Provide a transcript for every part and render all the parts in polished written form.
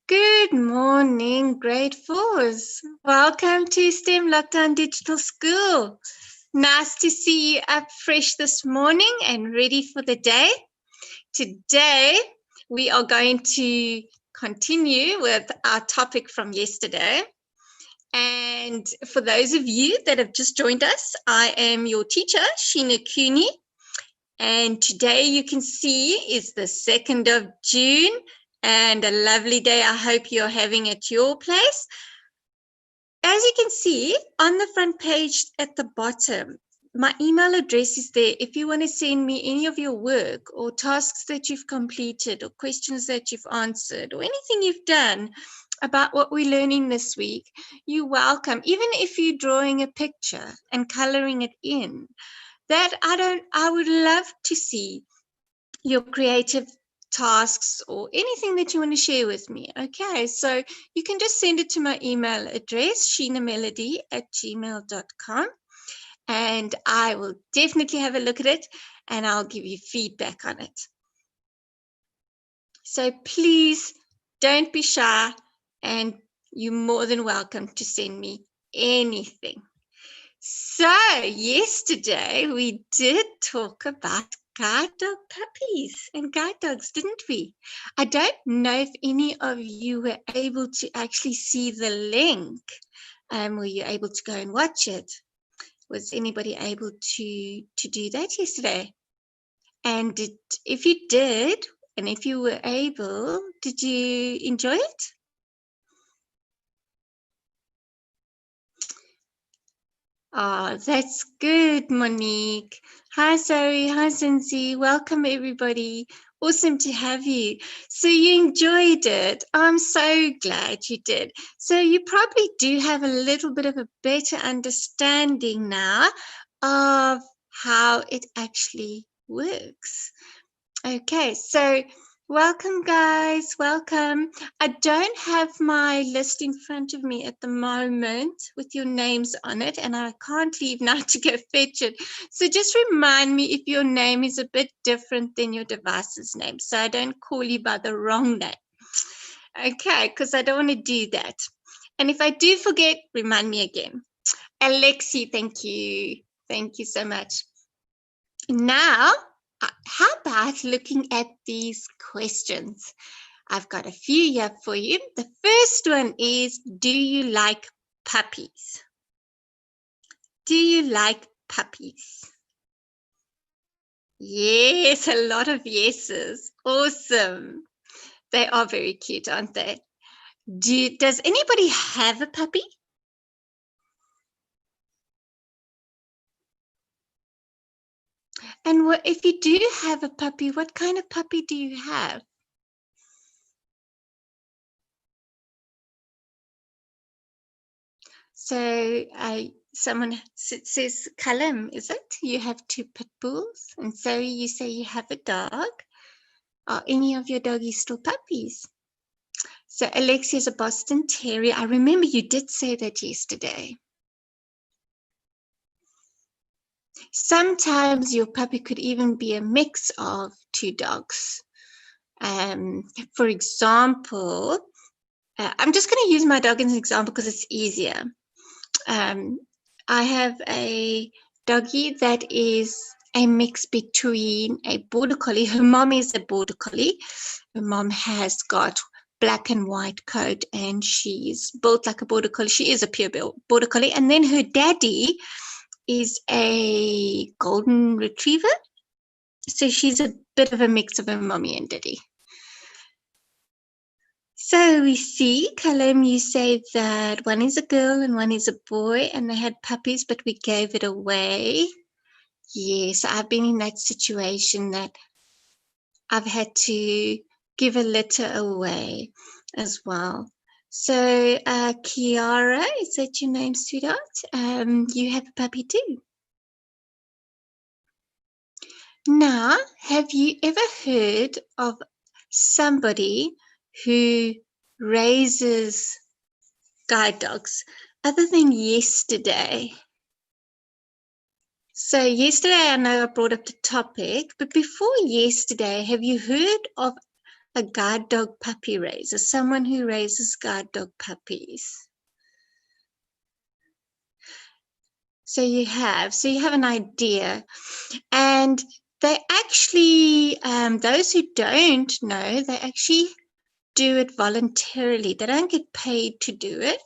Good morning, grade fours. Welcome to STEM Lockdown Digital School. Nice to see you up fresh this morning and ready for the day. Today, we are going to continue with our topic from yesterday. And for those of you that have just joined us, I am your teacher, Sheena Cooney. And today you can see is the 2nd of June. And a lovely day I hope you're having at your place. As you can see on the front page at the bottom, my email address is there if you want to send me any of your work or tasks that you've completed or questions that you've answered or anything you've done about what we're learning this week. You're welcome. Even if you're drawing a picture and coloring it in, I would love to see your creative tasks or anything that you want to share with me. Okay, so you can just send it to my email address, sheenamelody@gmail.com, and I will definitely have a look at it and I'll give you feedback on it. So please don't be shy, and you're more than welcome to send me anything. So yesterday we did talk about guide dog puppies and guide dogs, didn't we? I don't know if any of you were able to actually see the link. Were you able to go and watch it? Was anybody able to do that yesterday? And if you did, and if you were able, did you enjoy it? Oh, that's good, Monique. Hi, Zoe. Hi, Zinzi. Welcome, everybody. Awesome to have you. So you enjoyed it. I'm so glad you did. So you probably do have a little bit of a better understanding now of how it actually works. Okay, so welcome, guys. Welcome. I don't have my list in front of me at the moment with your names on it, and I can't leave now to go fetch it. So just remind me if your name is a bit different than your device's name, so I don't call you by the wrong name. Okay, because I don't want to do that. And if I do forget, remind me again. Alexi, thank you. Thank you so much. Now, how about looking at these questions? I've got a few here for you. The first one is, do you like puppies? Do you like puppies? Yes, a lot of yeses. Awesome. They are very cute, aren't they? Does anybody have a puppy? And if you do have a puppy, what kind of puppy do you have? So someone says, Callum, is it? You have 2 pit bulls, and so you say you have a dog. Are any of your doggies still puppies? So Alexia's a Boston Terrier. I remember you did say that yesterday. Sometimes your puppy could even be a mix of 2 dogs. For example, I'm just going to use my dog as an example because it's easier. I have a doggie that is a mix between a border collie. Her mom is a border collie. Her mom has got black and white coat and she's built like a border collie. She is a pure border collie. And then her daddy is a golden retriever. So she's a bit of a mix of a mommy and daddy. So we see, Callum, you say that one is a girl and one is a boy, and they had puppies, but we gave it away. Yes, I've been in that situation that I've had to give a litter away as well. So, Kiara, is that your name, sweetheart? You have a puppy too. Now, have you ever heard of somebody who raises guide dogs other than yesterday? So yesterday, I know I brought up the topic, but before yesterday, have you heard of a guard dog puppy raiser, someone who raises guard dog puppies. So you have an idea. And they actually, those who don't know, they actually do it voluntarily. They don't get paid to do it.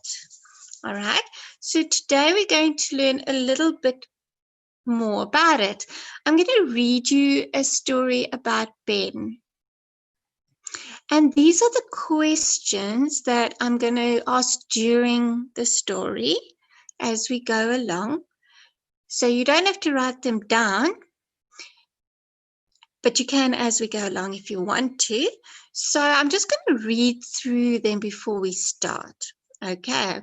All right. So today we're going to learn a little bit more about it. I'm going to read you a story about Ben. And these are the questions that I'm going to ask during the story as we go along. So you don't have to write them down, but you can as we go along if you want to. So I'm just going to read through them before we start. Okay.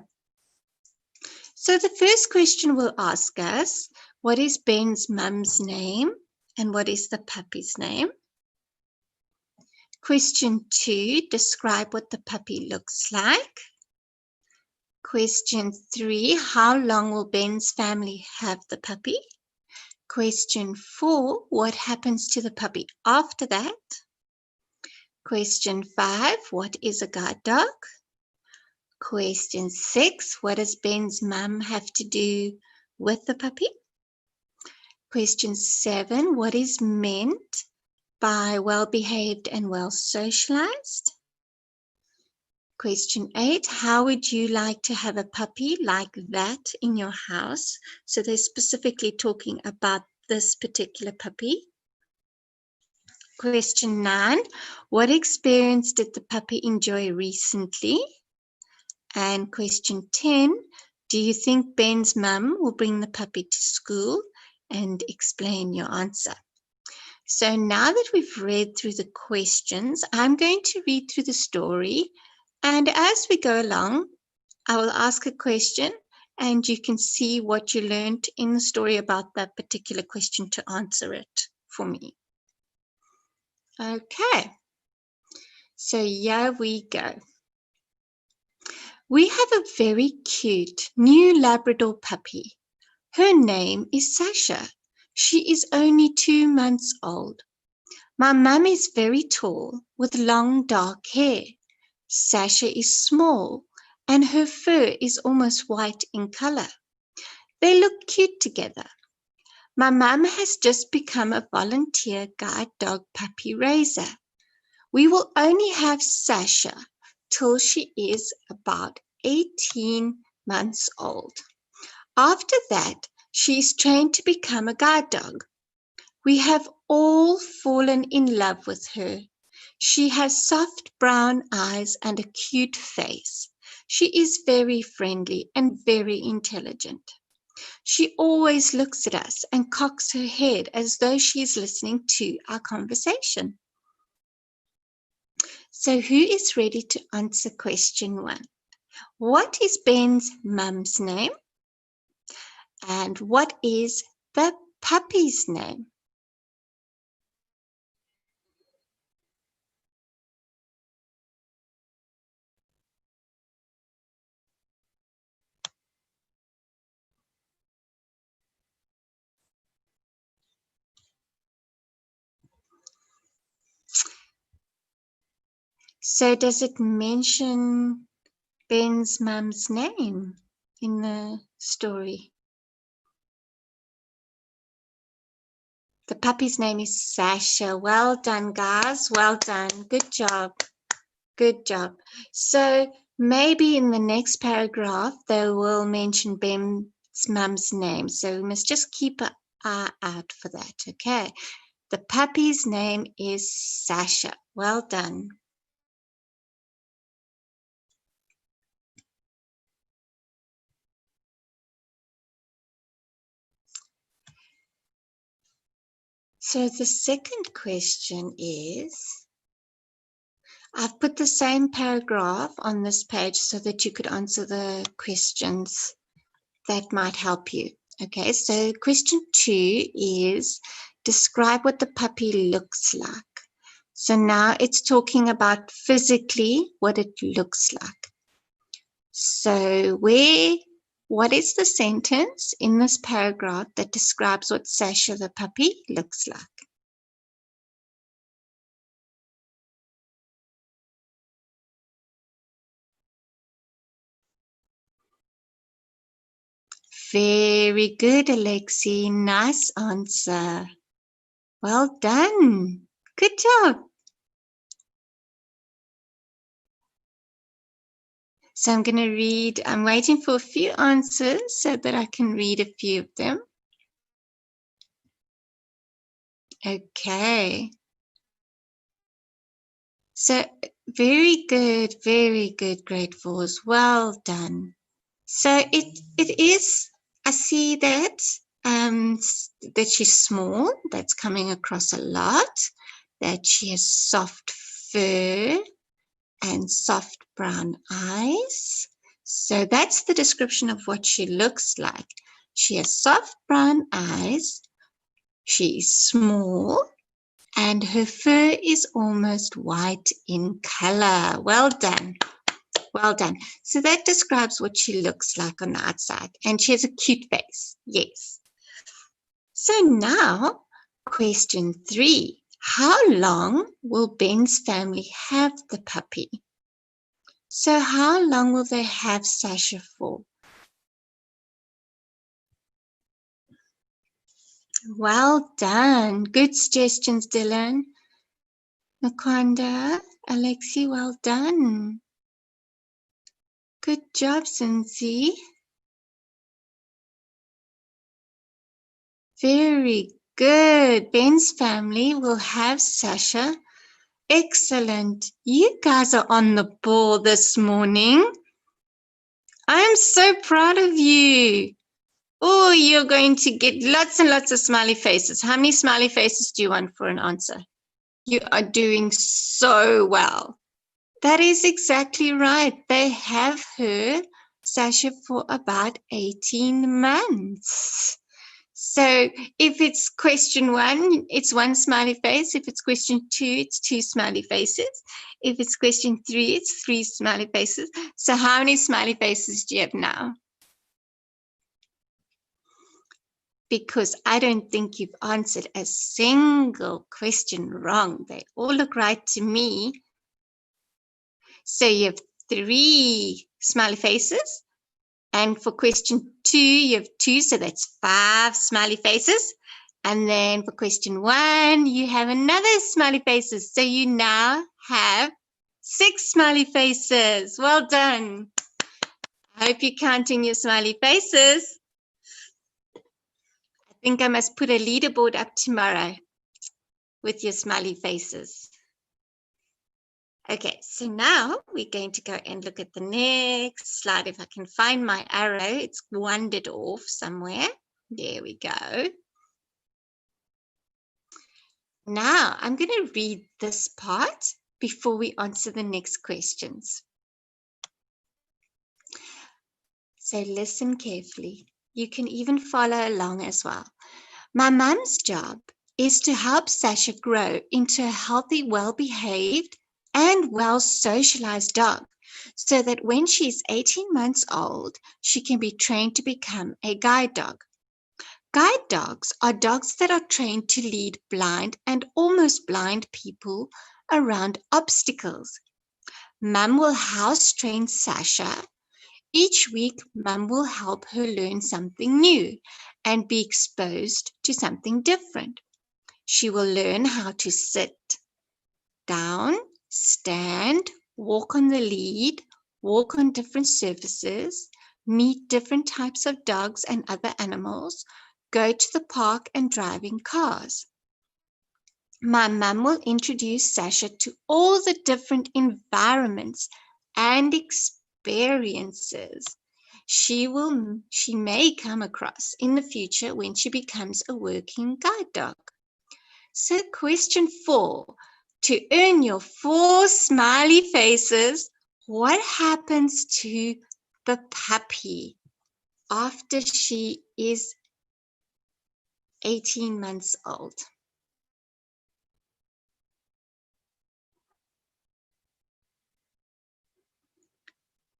So the first question will ask us, what is Ben's mum's name and what is the puppy's name? Question 2, describe what the puppy looks like. Question 3, how long will Ben's family have the puppy? Question 4, what happens to the puppy after that? Question 5, what is a guard dog? Question 6, what does Ben's mum have to do with the puppy? Question 7, what is meant by well-behaved and well-socialized? Question 8, how would you like to have a puppy like that in your house? So they're specifically talking about this particular puppy. Question 9, what experience did the puppy enjoy recently? And question 10, do you think Ben's mum will bring the puppy to school? And explain your answer. So now that we've read through the questions, I'm going to read through the story. And as we go along, I will ask a question and you can see what you learned in the story about that particular question to answer it for me. Okay, so here we go. We have a very cute new Labrador puppy. Her name is Sasha. She is only 2 months old. My mum is very tall with long dark hair. Sasha is small and her fur is almost white in color. They look cute together. My mum has just become a volunteer guide dog puppy raiser. We will only have Sasha till she is about 18 months old. After that, she is trained to become a guide dog. We have all fallen in love with her. She has soft brown eyes and a cute face. She is very friendly and very intelligent. She always looks at us and cocks her head as though she is listening to our conversation. So who is ready to answer question 1? What is Ben's mum's name? And what is the puppy's name? So does it mention Ben's mum's name in the story? The puppy's name is Sasha. Well done, guys. Well done. Good job. Good job. So maybe in the next paragraph, they will mention Ben's mum's name. So we must just keep an eye out for that, okay? The puppy's name is Sasha. Well done. So the second question is, I've put the same paragraph on this page so that you could answer the questions that might help you. Okay, so question 2 is, describe what the puppy looks like. So now it's talking about physically what it looks like. So what is the sentence in this paragraph that describes what Sasha the puppy looks like? Very good, Alexi. Nice answer. Well done. Good job. So I'm going to read, I'm waiting for a few answers so that I can read a few of them. Okay. So very good, grade 4s. Well done. So it is, I see that that she's small, that's coming across a lot, that she has soft fur and soft brown eyes. So that's the description of what she looks like. She has soft brown eyes, she is small, and her fur is almost white in color. Well done. Well done. So that describes what she looks like on the outside. And she has a cute face. Yes. So now, question 3. How long will Ben's family have the puppy? So how long will they have Sasha for? Well done. Good suggestions, Dylan. Nakwanda, Alexi, well done. Good job, Cincy. Very good. Ben's family will have Sasha. Excellent. You guys are on the ball this morning. I'm so proud of you. Oh, you're going to get lots and lots of smiley faces. How many smiley faces do you want for an answer? You are doing so well. That is exactly right. They have her, Sasha, for about 18 months. So if it's question 1, it's 1 smiley face. If it's question 2, it's 2 smiley faces. If it's question 3, it's 3 smiley faces. So how many smiley faces do you have now? Because I don't think you've answered a single question wrong. They all look right to me. So you have 3 smiley faces. And for question 2, you have 2, so that's 5 smiley faces. And then for question 1, you have another smiley faces. So you now have 6 smiley faces. Well done. I hope you're counting your smiley faces. I think I must put a leaderboard up tomorrow with your smiley faces. Okay, so now we're going to go and look at the next slide. If I can find my arrow, it's wandered off somewhere. There we go. Now I'm going to read this part before we answer the next questions. So listen carefully. You can even follow along as well. My mum's job is to help Sasha grow into a healthy, well-behaved, and well-socialized dog, so that when she's 18 months old, she can be trained to become a guide dog. Guide dogs are dogs that are trained to lead blind and almost blind people around obstacles. Mum will house train Sasha. Each week, Mum will help her learn something new and be exposed to something different. She will learn how to sit down, stand, walk on the lead, walk on different surfaces, meet different types of dogs and other animals, go to the park and drive in cars. My mum will introduce Sasha to all the different environments and experiences she may come across in the future when she becomes a working guide dog. So question 4, to earn your 4 smiley faces, what happens to the puppy after she is 18 months old?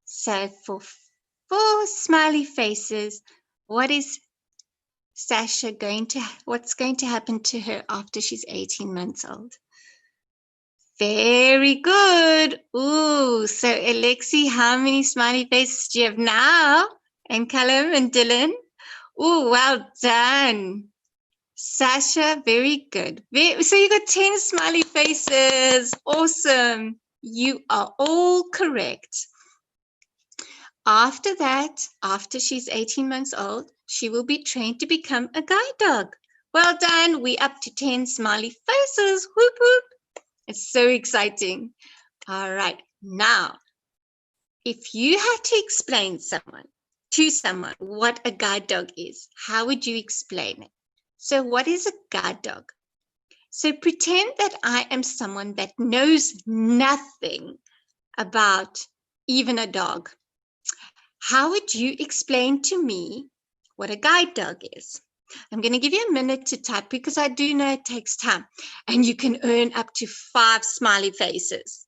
So for 4 smiley faces, what is Sasha what's going to happen to her after she's 18 months old? Very good. Ooh, so Alexi, how many smiley faces do you have now? And Callum and Dylan? Oh, well done. Sasha, very good. So you got 10 smiley faces. Awesome. You are all correct. After that, after she's 18 months old, she will be trained to become a guide dog. Well done. We up to 10 smiley faces. Whoop, whoop. It's so exciting. All right. Now, if you had to explain to someone what a guide dog is, how would you explain it? So what is a guide dog? So pretend that I am someone that knows nothing about even a dog. How would you explain to me what a guide dog is? I'm going to give you a minute to type because I do know it takes time and you can earn up to 5 smiley faces.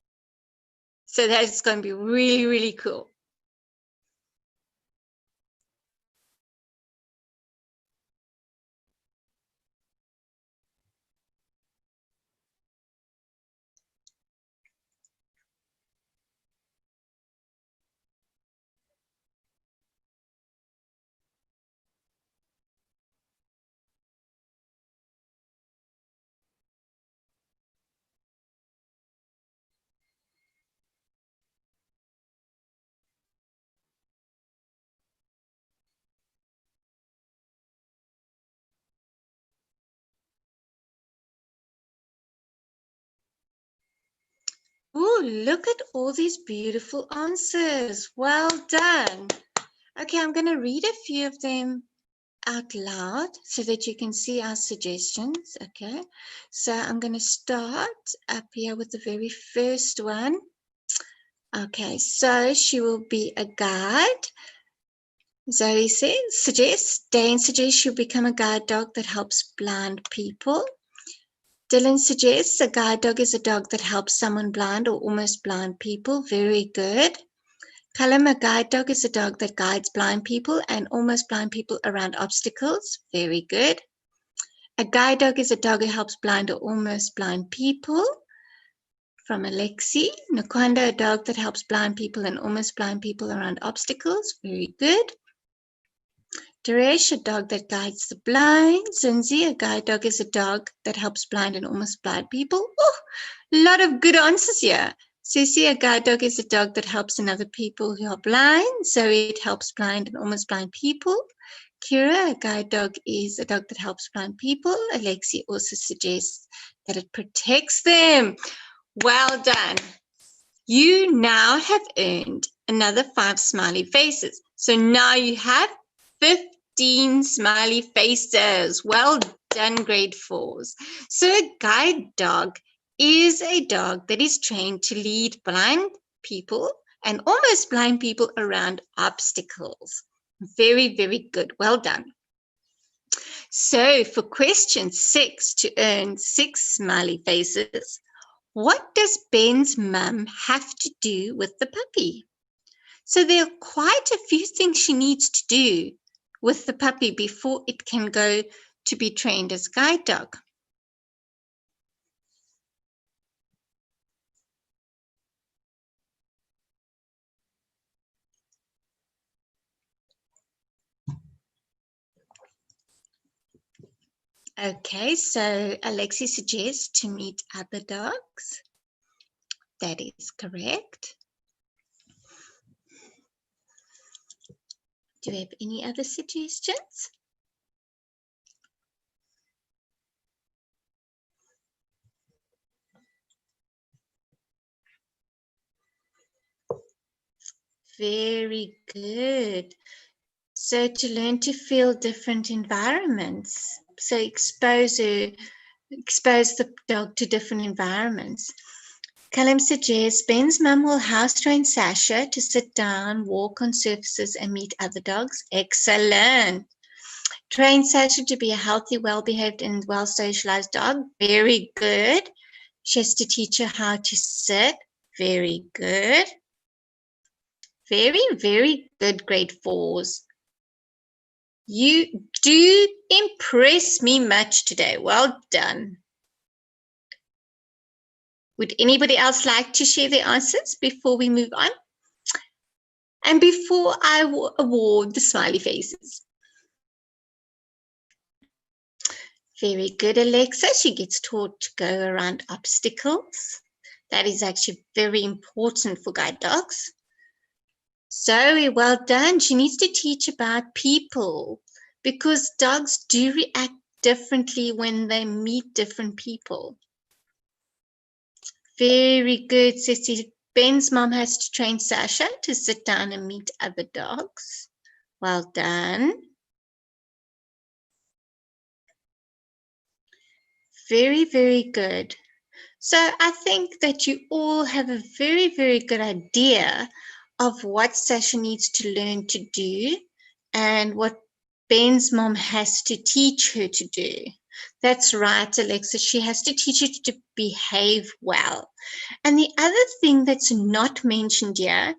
So that's going to be really, really cool. Oh, look at all these beautiful answers. Well done. Okay, I'm going to read a few of them out loud so that you can see our suggestions. Okay, so I'm going to start up here with the very first one. Okay, so she will be a guide. Zoe suggests, Dane suggests she'll become a guide dog that helps blind people. Dylan suggests a guide dog is a dog that helps someone blind or almost blind people. Very good. Callum, a guide dog is a dog that guides blind people and almost blind people around obstacles. Very good. A guide dog is a dog who helps blind or almost blind people. From Alexi. Nakwanda, a dog that helps blind people and almost blind people around obstacles. Very good. Teresh, a dog that guides the blind. Zinzi, a guide dog is a dog that helps blind and almost blind people. Oh, a lot of good answers here. Sissy, a guide dog is a dog that helps another people who are blind. Zoe, it helps blind and almost blind people. Kira, a guide dog is a dog that helps blind people. Alexi also suggests that it protects them. Well done. You now have earned another 5 smiley faces. So now you have 15 smiley faces. Well done, grade 4s. So a guide dog is a dog that is trained to lead blind people and almost blind people around obstacles. Very, very good. Well done. So for question 6, to earn 6 smiley faces, what does Ben's mum have to do with the puppy? So there are quite a few things she needs to do with the puppy before it can go to be trained as guide dog. Okay, so Alexi suggests to meet other dogs. That is correct. Do you have any other suggestions? Very good. So to learn to feel different environments. So expose the dog to different environments. Callum suggests Ben's mum will house train Sasha to sit down, walk on surfaces and meet other dogs. Excellent. Train Sasha to be a healthy, well-behaved and well-socialized dog. Very good. She has to teach her how to sit. Very good. Very, very good, grade 4s. You do impress me much today. Well done. Would anybody else like to share their answers before we move on? And before I award the smiley faces. Very good, Alexa. She gets taught to go around obstacles. That is actually very important for guide dogs. Zoe, well done. She needs to teach about people because dogs do react differently when they meet different people. Very good, Sissy. Ben's mom has to train Sasha to sit down and meet other dogs. Well done. Very, very good. So I think that you all have a very, very good idea of what Sasha needs to learn to do and what Ben's mom has to teach her to do. That's right, Alexa. She has to teach her to behave well. And the other thing that's not mentioned here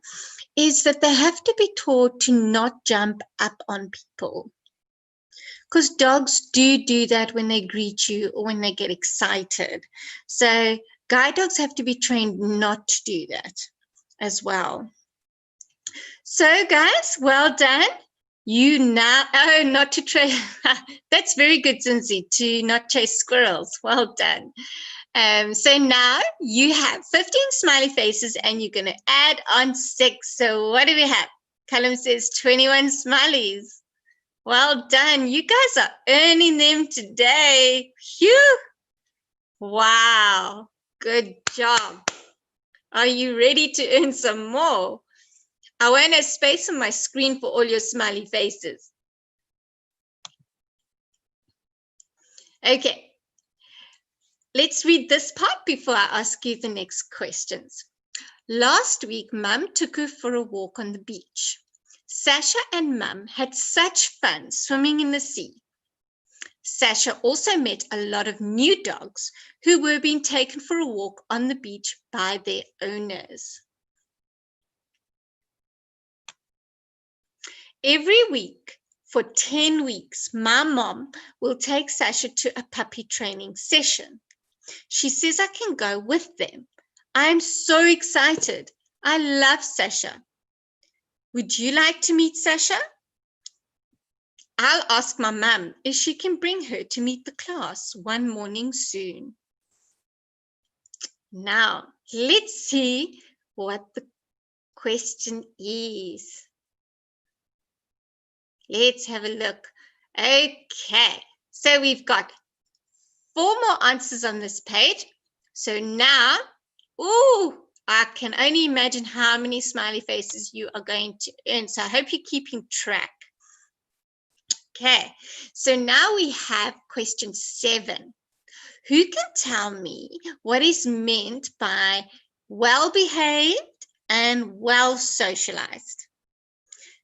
is that they have to be taught to not jump up on people. Because dogs do that when they greet you or when they get excited. So guide dogs have to be trained not to do that as well. So guys, well done. You now, oh, not to chase, that's very good, Zinzi, to not chase squirrels. Well done. So now you have 15 smiley faces and you're going to add on 6. So what do we have? Callum says 21 smileys. Well done. You guys are earning them today. Phew. Wow. Good job. Are you ready to earn some more? I want a space on my screen for all your smiley faces. Okay. Let's read this part before I ask you the next questions. Last week, Mum took her for a walk on the beach. Sasha and Mum had such fun swimming in the sea. Sasha also met a lot of new dogs who were being taken for a walk on the beach by their owners. Every week for 10 weeks, my mom will take Sasha to a puppy training session. She says I can go with them. I'm so excited. I love Sasha. Would you like to meet Sasha? I'll ask my mum if she can bring her to meet the class one morning soon. Now, let's see what the question is. Let's have a look. Okay, so we've got 4 more answers on this page. So now, I can only imagine how many smiley faces you are going to earn. So I hope you're keeping track. Okay, so now we have question 7. Who can tell me what is meant by well-behaved and well-socialized?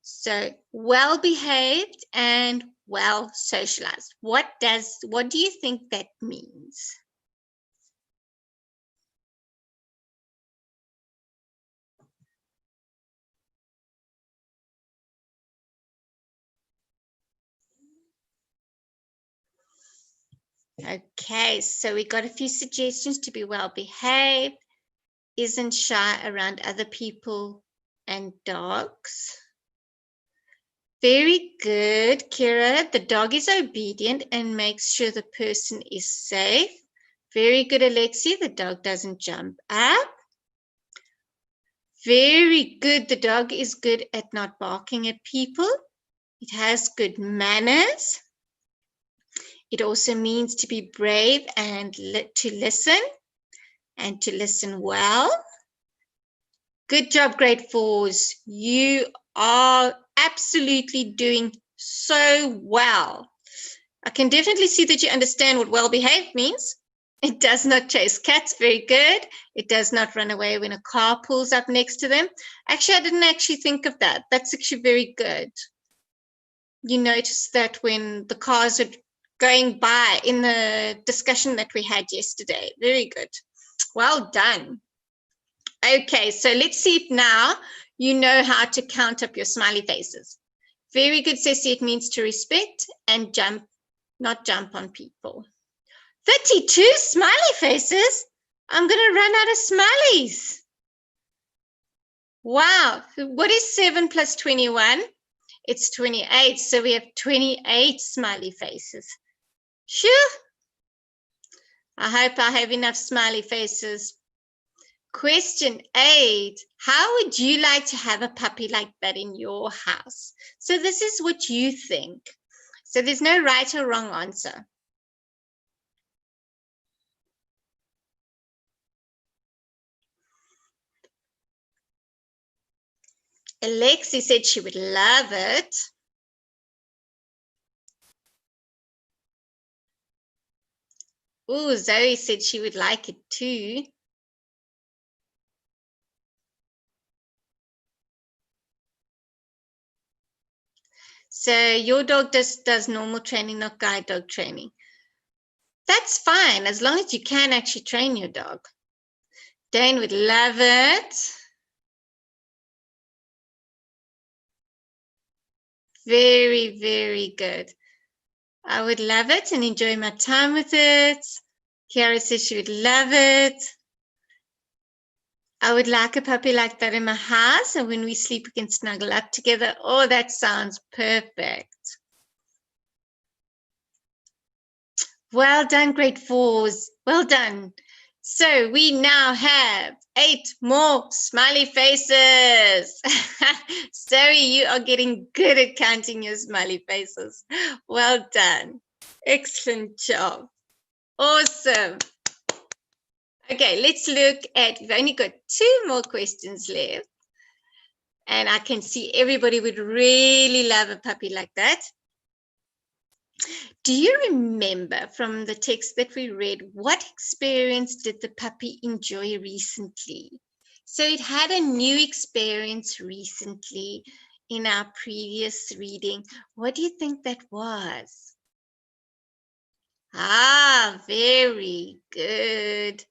So well-behaved and well-socialized. What do you think that means? Okay, so we got a few suggestions to be well-behaved, isn't shy around other people and dogs. Very good, Kira. The dog is obedient and makes sure the person is safe. Very good, Alexi. The dog doesn't jump up. Very good. The dog is good at not barking at people. It has good manners. It also means to be brave and to listen and to listen well. Good job, grade 4s. You are absolutely doing so well. I can definitely see that you understand what well-behaved means. It does not chase cats. Very good. It does not run away when a car pulls up next to them. Actually, I didn't actually think of that. That's actually very good. You notice that when the cars are going by in the discussion that we had yesterday. Very good. Well done. Okay, so let's see if now you know how to count up your smiley faces. Very good, Ceci. It means to respect and jump, not jump on people. 32 smiley faces? I'm going to run out of smileys. Wow. What is 7 plus 21? It's 28. So we have 28 smiley faces. Sure. I hope I have enough smiley faces. Question 8. How would you like to have a puppy like that in your house? So this is what you think. So there's no right or wrong answer. Alexi said she would love it. Ooh, Zoe said she would like it too. So your dog does normal training, not guide dog training. That's fine, as long as you can actually train your dog. Dane would love it. Very, very good. I would love it and enjoy my time with it. Kiara says she would love it. I would like a puppy like that in my house, and when we sleep, we can snuggle up together. Oh, that sounds perfect. Well done, grade 4s. Well done. So we now have 8 more smiley faces. Zoe, you are getting good at counting your smiley faces. Well done. Excellent job. Awesome. Okay, let's look at, we've only got 2 more questions left. And I can see everybody would really love a puppy like that. Do you remember from the text that we read, what experience did the puppy enjoy recently? So it had a new experience recently in our previous reading. What do you think that was? Ah, very good.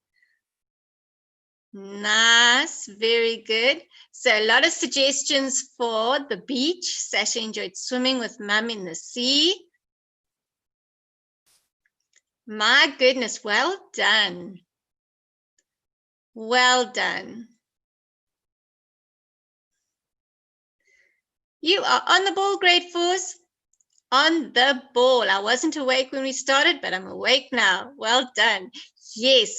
Nice, very good. So a lot of suggestions for the beach. Sasha enjoyed swimming with mum in the sea. My goodness, well done. Well done. You are on the ball, grade 4s. On the ball. I wasn't awake when we started, but I'm awake now. Well done. Yes.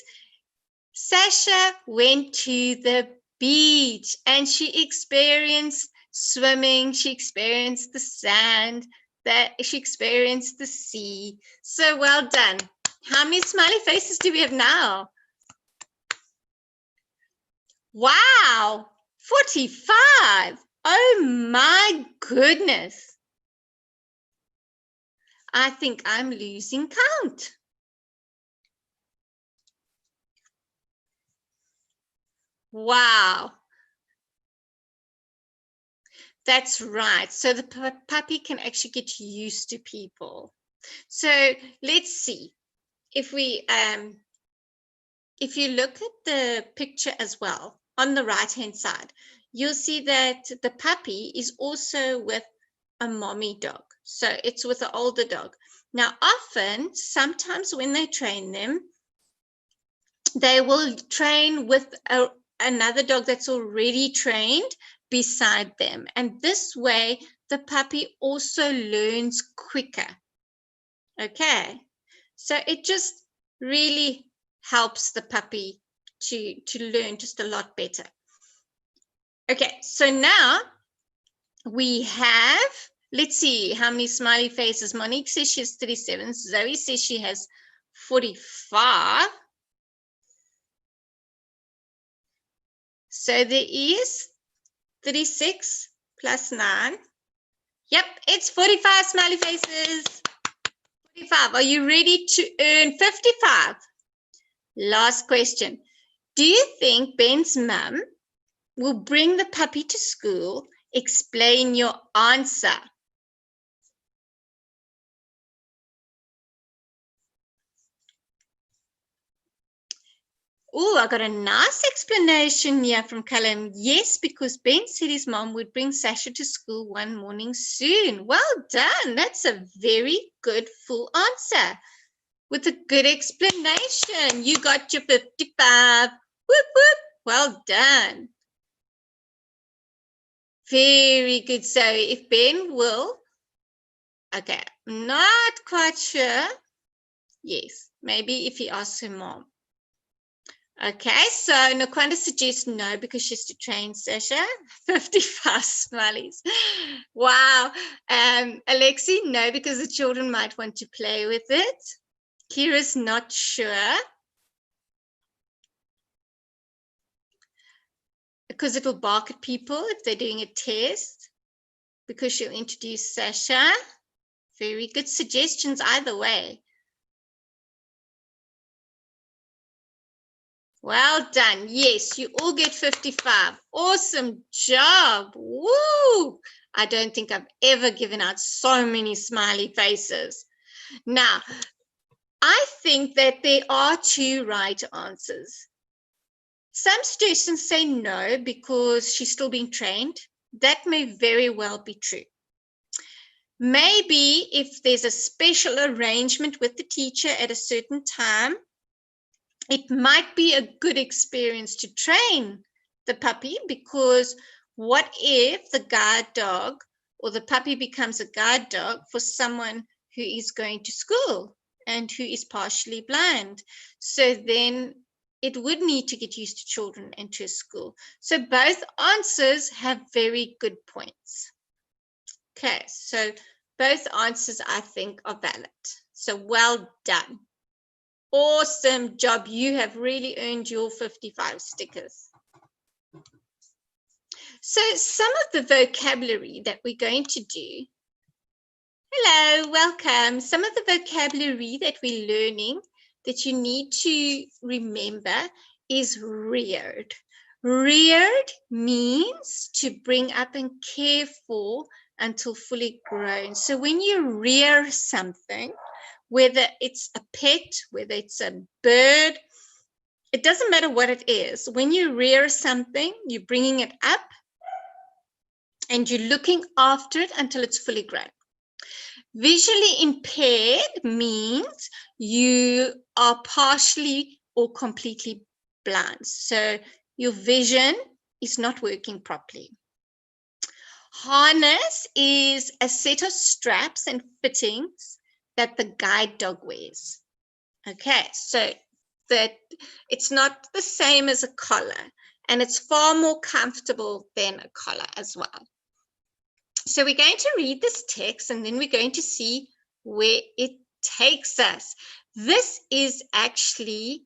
Sasha went to the beach and she experienced swimming. She experienced the sand. She experienced the sea. So well done. How many smiley faces do we have now? Wow, 45. Oh my goodness. I think I'm losing count. Wow. That's right. So the puppy can actually get used to people. So let's see. If you look at the picture as well, on the right-hand side, you'll see that the puppy is also with a mommy dog. So it's with an older dog. Now, sometimes when they train them, they will train with another dog that's already trained beside them. And this way, the puppy also learns quicker. Okay. So it just really helps the puppy to learn just a lot better. Okay, so now we have, let's see how many smiley faces. Monique says she has 37. Zoe says she has 45. So there is 36 plus 9. Yep, it's 45 smiley faces. 45. Are you ready to earn 55? Last question. Do you think Ben's mum will bring the puppy to school? Explain your answer. Oh, I got a nice explanation here from Callum. Yes, because Ben said his mom would bring Sasha to school one morning soon. Well done. That's a very good full answer with a good explanation. You got your 55. Whoop, whoop. Well done. Very good. So if Ben will, okay, I'm not quite sure Yes, maybe if he asks her mom. Okay, so Nakwanda suggests no because she's to train Sasha. 55 smileys. Wow. Alexi, no, because the children might want to play with it. Kira's not sure. Because it'll bark at people if they're doing a test. Because she'll introduce Sasha. Very good suggestions either way. Well done. Yes, you all get 55. Awesome job. Woo! I don't think I've ever given out so many smiley faces. Now, I think that there are two right answers. Some suggestions say no because she's still being trained. That may very well be true. Maybe if there's a special arrangement with the teacher at a certain time, it might be a good experience to train the puppy, because what if the guide dog or the puppy becomes a guide dog for someone who is going to school and who is partially blind? So then it would need to get used to children and to school. So both answers have very good points. Okay, so both answers I think are valid. So well done. Awesome job. You have really earned your 55 stickers. So some of the vocabulary that we're going to do. Hello, welcome. Some of the vocabulary that we're learning that you need to remember is reared. Reared means to bring up and care for until fully grown. So when you rear something, whether it's a pet, whether it's a bird, it doesn't matter what it is. When you rear something, you're bringing it up and you're looking after it until it's fully grown. Visually impaired means you are partially or completely blind. So your vision is not working properly. Harness is a set of straps and fittings that the guide dog wears. Okay, so that it's not the same as a collar, and it's far more comfortable than a collar as well. So we're going to read this text and then we're going to see where it takes us. This is actually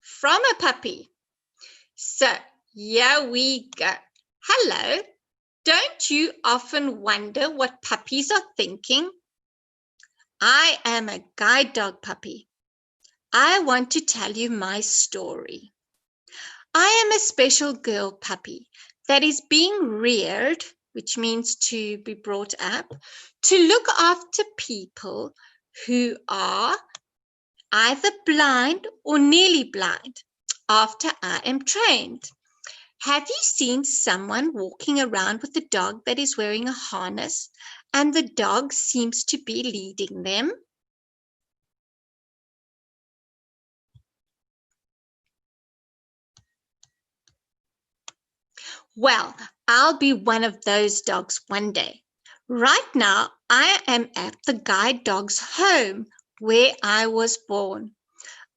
from a puppy. So here we go. Hello. Don't you often wonder what puppies are thinking? I am a guide dog puppy. I want to tell you my story. I am a special girl puppy that is being reared, which means to be brought up, to look after people who are either blind or nearly blind after I am trained. Have you seen someone walking around with a dog that is wearing a harness and the dog seems to be leading them? Well, I'll be one of those dogs one day. Right now, I am at the guide dog's home where I was born.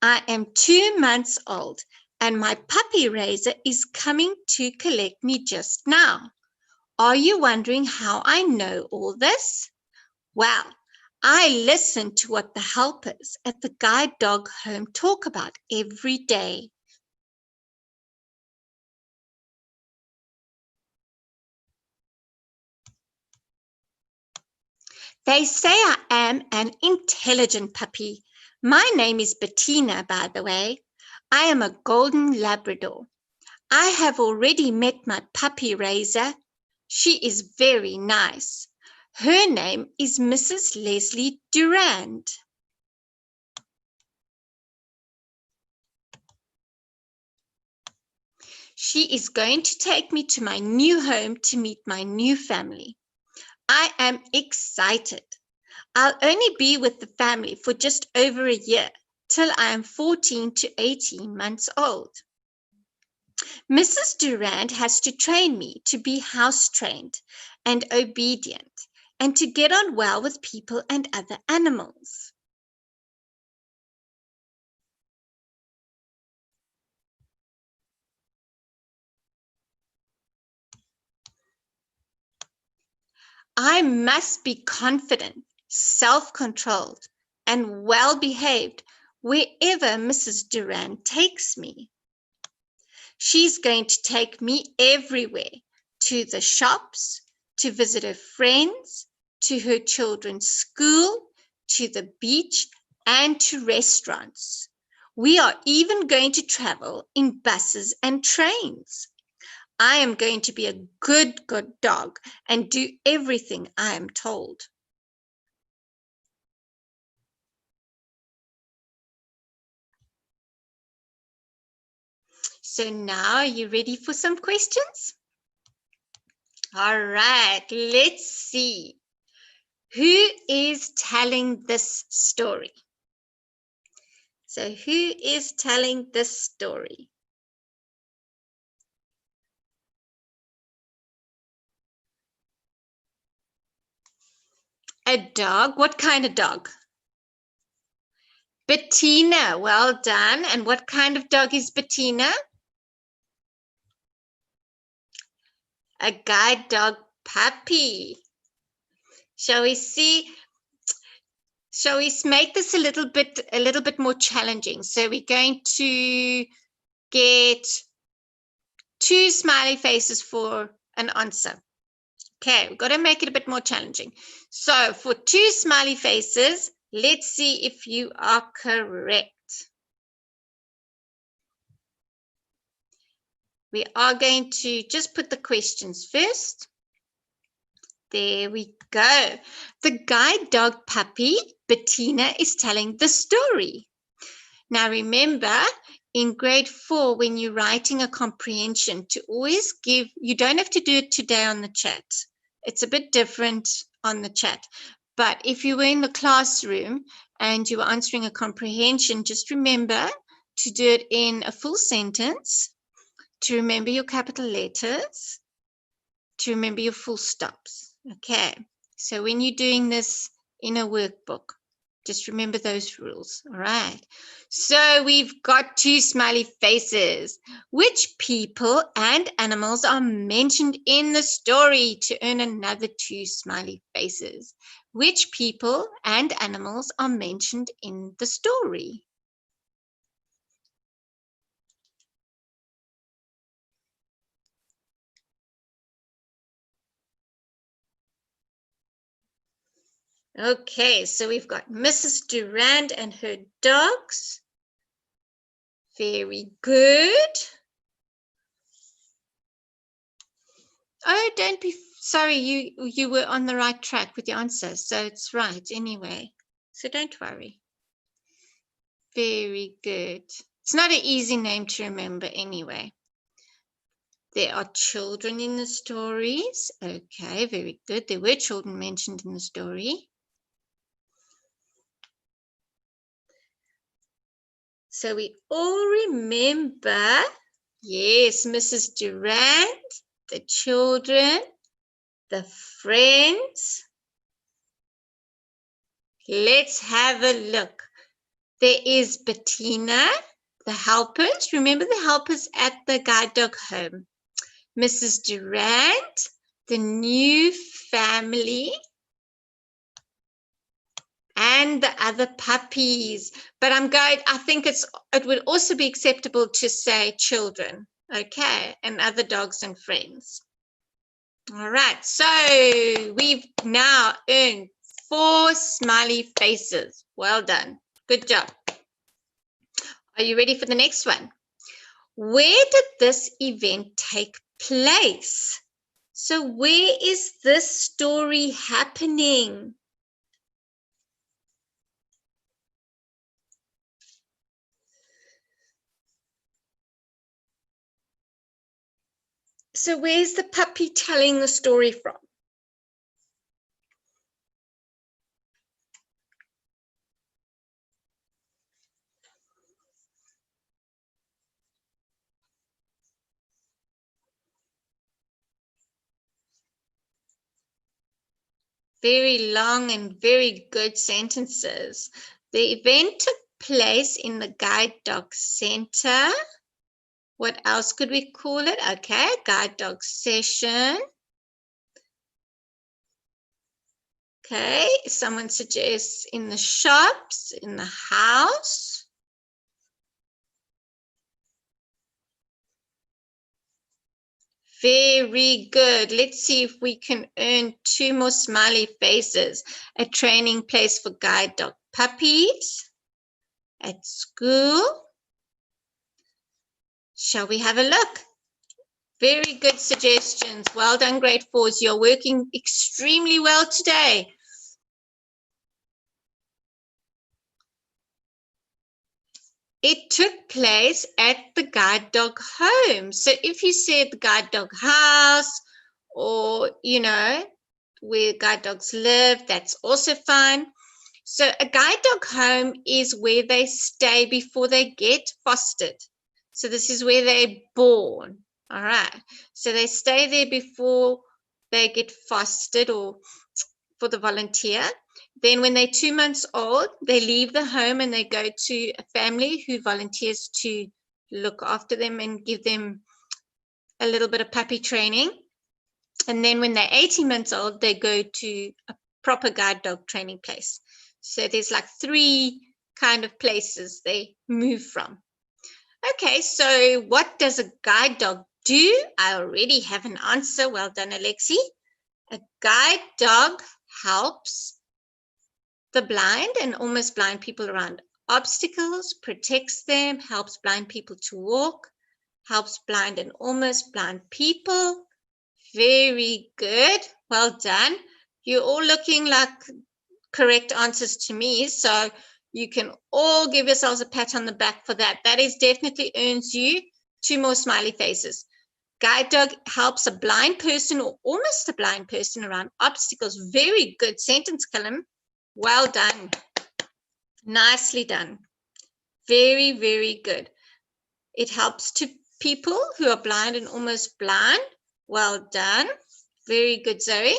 I am 2 months old and my puppy raiser is coming to collect me just now. Are you wondering how I know all this? Well, I listen to what the helpers at the guide dog home talk about every day. They say I am an intelligent puppy. My name is Bettina, by the way. I am a golden Labrador. I have already met my puppy raiser. She is very nice. Her name is Mrs. Leslie Durand. She is going to take me to my new home to meet my new family. I am excited. I'll only be with the family for just over a year, till I am 14 to 18 months old. Mrs. Durand has to train me to be house trained and obedient and to get on well with people and other animals. I must be confident, self-controlled, and well-behaved wherever Mrs. Durand takes me. She's going to take me everywhere, to the shops, to visit her friends, to her children's school, to the beach, and to restaurants. We are even going to travel in buses and trains. I am going to be a good dog and do everything I am told. So now, are you ready for some questions? All right, let's see. Who is telling this story? So who is telling this story? A dog. What kind of dog? Bettina. Well done. And what kind of dog is Bettina? A guide dog puppy. Shall we see? Shall we make this a little bit more challenging? So we're going to get 2 smiley faces for an answer. Okay, we've got to make it a bit more challenging. So for 2 smiley faces, let's see if you are correct. We are going to just put the questions first. There we go. The guide dog puppy, Bettina, is telling the story. Now remember, in grade 4, when you're writing a comprehension, to always give, you don't have to do it today on the chat. It's a bit different on the chat. But if you were in the classroom and you were answering a comprehension, just remember to do it in a full sentence, to remember your capital letters, to remember your full stops. Okay, so when you're doing this in a workbook, just remember those rules. All right. So we've got 2 smiley faces. Which people and animals are mentioned in the story to earn another 2 smiley faces? Which people and animals are mentioned in the story? Okay, so we've got Mrs. Durand and her dogs. Very good. Oh, don't be sorry. You were on the right track with your answer, so it's right anyway. So don't worry. Very good. It's not an easy name to remember anyway. There are children in the stories. Okay, very good. There were children mentioned in the story. So we all remember, yes, Mrs. Durand, the children, the friends. Let's have a look. There is Bettina, the helpers. Remember the helpers at the guide dog home. Mrs. Durand, the new family, and the other puppies. But I think it would also be acceptable to say children, okay, and other dogs and friends. All right, so we've now earned 4 smiley faces. Well done. Good job. Are you ready for the next one? Where did this event take place? So where is this story happening? So where's the puppy telling the story from? Very long and very good sentences. The event took place in the guide dog center. What else could we call it? Okay, guide dog session. Okay, someone suggests in the shops, in the house. Very good. Let's see if we can earn 2 more smiley faces. A training place for guide dog puppies. At school. Shall we have a look? Very good suggestions. Well done, grade 4s. You're working extremely well today. It took place at the guide dog home. So if you said the guide dog house or, you know, where guide dogs live, that's also fine. So a guide dog home is where they stay before they get fostered. So this is where they're born. All right. So they stay there before they get fostered or for the volunteer. Then when they're 2 months old, they leave the home and they go to a family who volunteers to look after them and give them a little bit of puppy training. And then when they're 18 months old, they go to a proper guide dog training place. So there's like 3 kind of places they move from. Okay, so what does a guide dog do? I already have an answer. Well done, Alexi. A guide dog helps the blind and almost blind people around obstacles, protects them, helps blind people to walk, helps blind and almost blind people. Very good. Well done. You're all looking like correct answers to me, so you can all give yourselves a pat on the back for that. That is definitely earns you 2 more smiley faces. Guide dog helps a blind person or almost a blind person around obstacles. Very good sentence, Callum. Well done. Nicely done. Very, very good. It helps to people who are blind and almost blind. Well done. Very good, Zoe.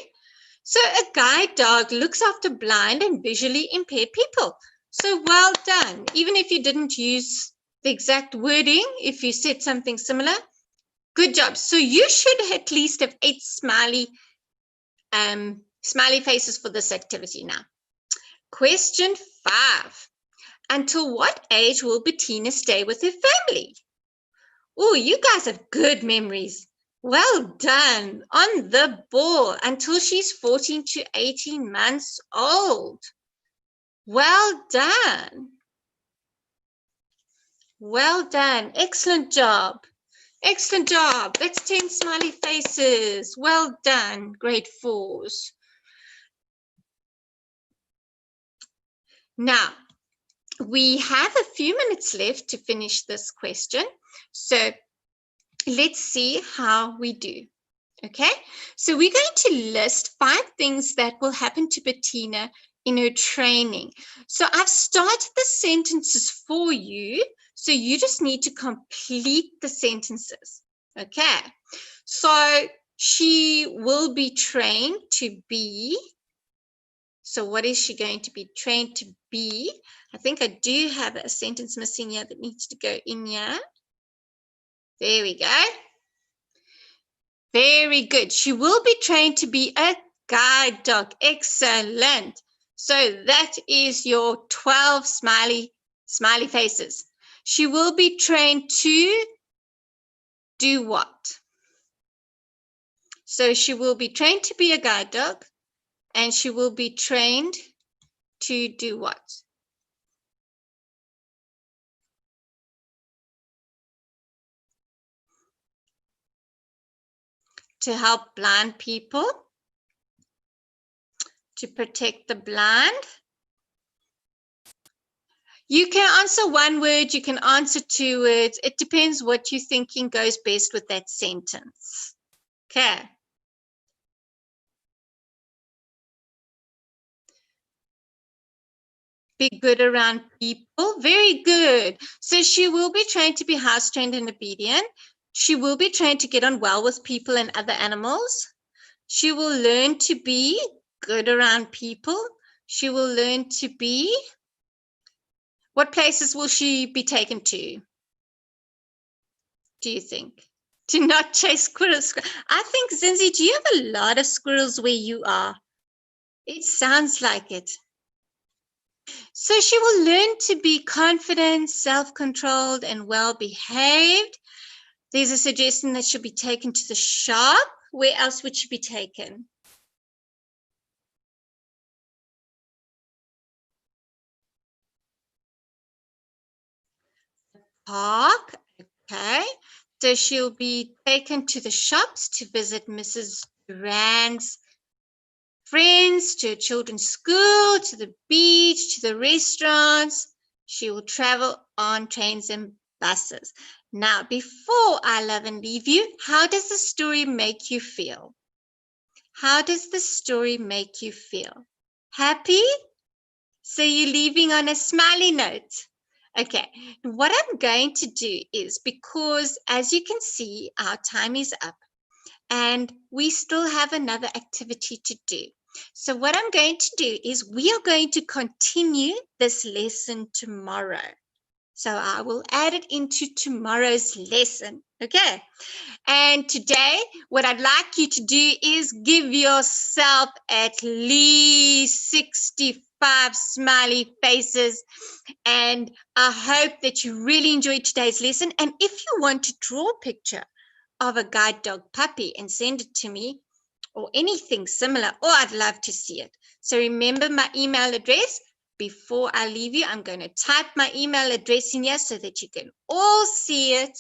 So a guide dog looks after blind and visually impaired people. So well done. Even if you didn't use the exact wording, if you said something similar, good job. So you should at least have 8 smiley faces for this activity now. Question 5. Until what age will Bettina stay with her family? Oh, you guys have good memories. Well done. On the ball until she's 14 to 18 months old. Well done. Well done. Excellent job. Excellent job. That's 10 smiley faces. Well done, grade 4s. Now, we have a few minutes left to finish this question. So let's see how we do. Okay, so we're going to list 5 things that will happen to Bettina in her training. So I've started the sentences for you, so you just need to complete the sentences. Okay, so she will be trained to be. So what is she going to be trained to be? I think I do have a sentence missing here that needs to go in here. There we go. Very good. She will be trained to be a guide dog. Excellent. So that is your 12 smiley faces. She will be trained to do what? So she will be trained to be a guide dog, and she will be trained to do what? To help blind people, to protect the blind. You can answer 1 word, you can answer 2 words. It depends what you're thinking goes best with that sentence. Okay. Be good around people. Very good. So she will be trained to be house trained and obedient. She will be trained to get on well with people and other animals. She will learn to be good around people. She will learn to be. What places will she be taken to? Do you think? To not chase squirrels. I think, Zinzi, do you have a lot of squirrels where you are? It sounds like it. So she will learn to be confident, self-controlled, and well-behaved. There's a suggestion that she'll be taken to the shop. Where else would she be taken? Park. Okay. So she'll be taken to the shops to visit Mrs. Durand's friends, to a children's school, to the beach, to the restaurants. She will travel on trains and buses. Now, before I love and leave you, how does the story make you feel? How does the story make you feel? Happy? So you're leaving on a smiley note. Okay, what I'm going to do is, because as you can see, our time is up and we still have another activity to do. So what I'm going to do is we are going to continue this lesson tomorrow. So I will add it into tomorrow's lesson. Okay. And today, what I'd like you to do is give yourself at least 65 smiley faces. And I hope that you really enjoyed today's lesson. And if you want to draw a picture of a guide dog puppy and send it to me, or anything similar, or I'd love to see it. So remember my email address. Before I leave you, I'm going to type my email address in here so that you can all see it.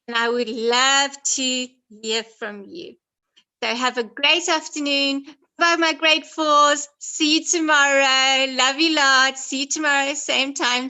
And I would love to hear from you. So have a great afternoon. Bye, my great fours. See you tomorrow. Love you lots. See you tomorrow, same time, same